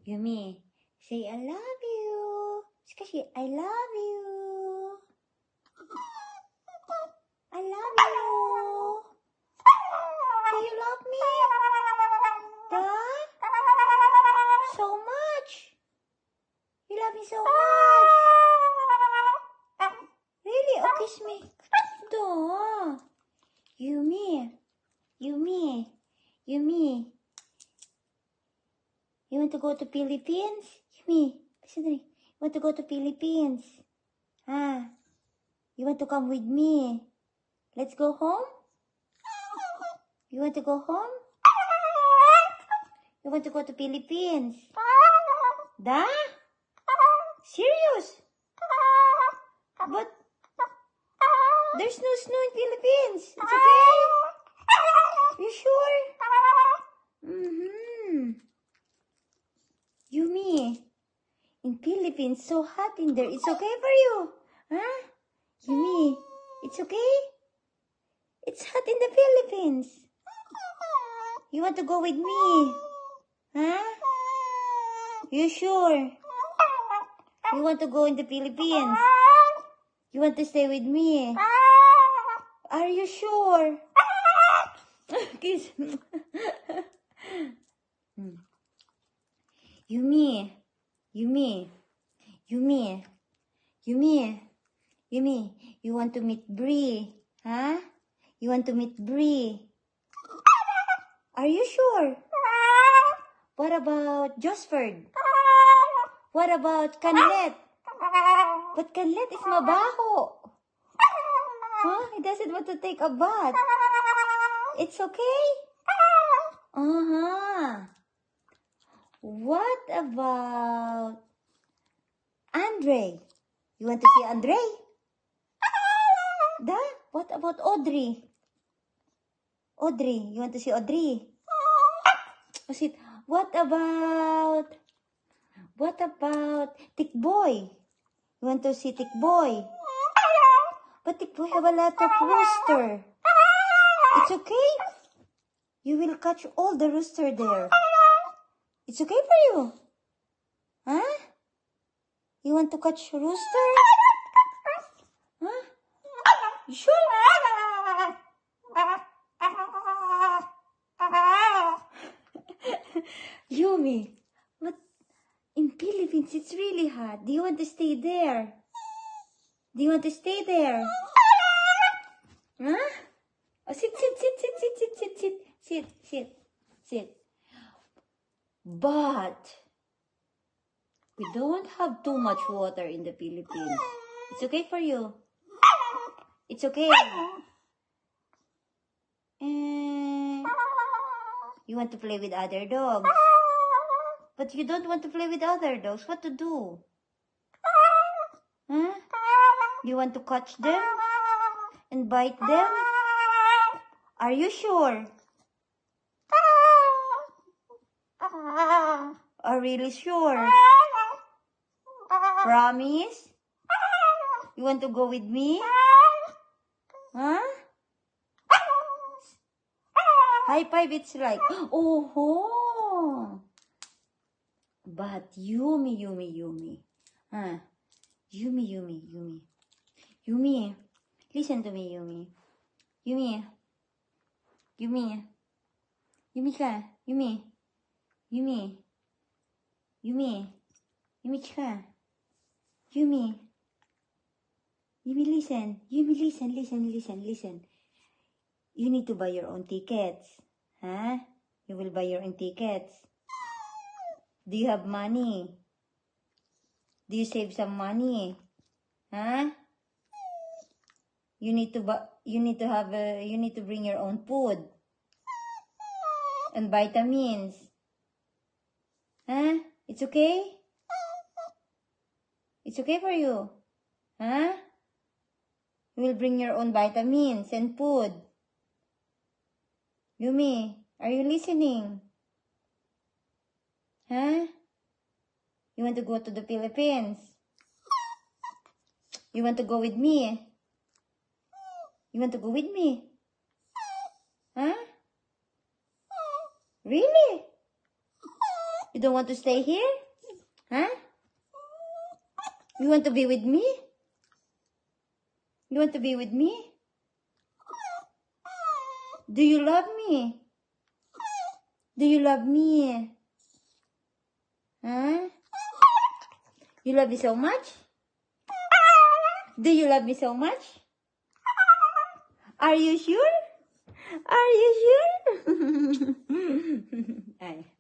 Yumi, say I love you. Kasi I love you. I love you. Do you love me? Dad? So much. You love me so much. Really? Oh, kiss me. Duh. Yumi. Yumi. Yumi. You want to go to Philippines? Yumi. Listen to me. You want to go to Philippines? Ah. You want to come with me? Let's go home? You want to go home? You want to go to Philippines? Da? Serious? But there's no snow in Philippines. It's okay? You sure? Yumi, in Philippines, so hot in there. It's okay for you? Huh? Yumi, it's okay? It's hot in the Philippines. You want to go with me? Huh? You sure? You want to go in the Philippines? You want to stay with me? Are you sure? Kiss. Yumi, Yumi, Yumi, Yumi, Yumi, you want to meet Bree? Huh? You want to meet Bree? Are you sure? What about Josford? What about Canlet? But Canlet is mabaho. Huh? He doesn't want to take a bath. It's okay? What about Andre? You want to see Andre? Da? What about Audrey? Audrey, you want to see Audrey? What about Tick Boy? You want to see Tick Boy? But Tick Boy have a lot of rooster. It's okay? You will catch all the rooster there. It's okay for you? Huh? You want to catch rooster? Huh? You sure? Yumi, but in Philippines it's really hot. Do you want to stay there? Do you want to stay there? Huh? Oh, sit. But we don't have too much water in the Philippines. It's okay for you. It's okay. You want to play with other dogs. But you don't want to play with other dogs. What to do? Huh? You want to catch them and bite them? Are you sure? Are really sure? Promise? You want to go with me? Huh? High five, it's like, oh. But Yumi. Huh? Yumi. Yumi, listen to me, Yumi. Yumi ka. Yumi ka. Yumi, listen. Listen. You need to buy your own tickets. Huh? You will buy your own tickets. Do you have money? Do you save some money? Huh? You need to bring your own food and vitamins. Huh? It's okay? It's okay for you? Huh? You will bring your own vitamins and food. Yumi, are you listening? Huh? You want to go to the Philippines? You want to go with me? You want to go with me? Huh? Really? You don't want to stay here? Huh? You want to be with me? You want to be with me? Do you love me? Do you love me? Huh? You love me so much? Do you love me so much? Are you sure? Are you sure? Ay.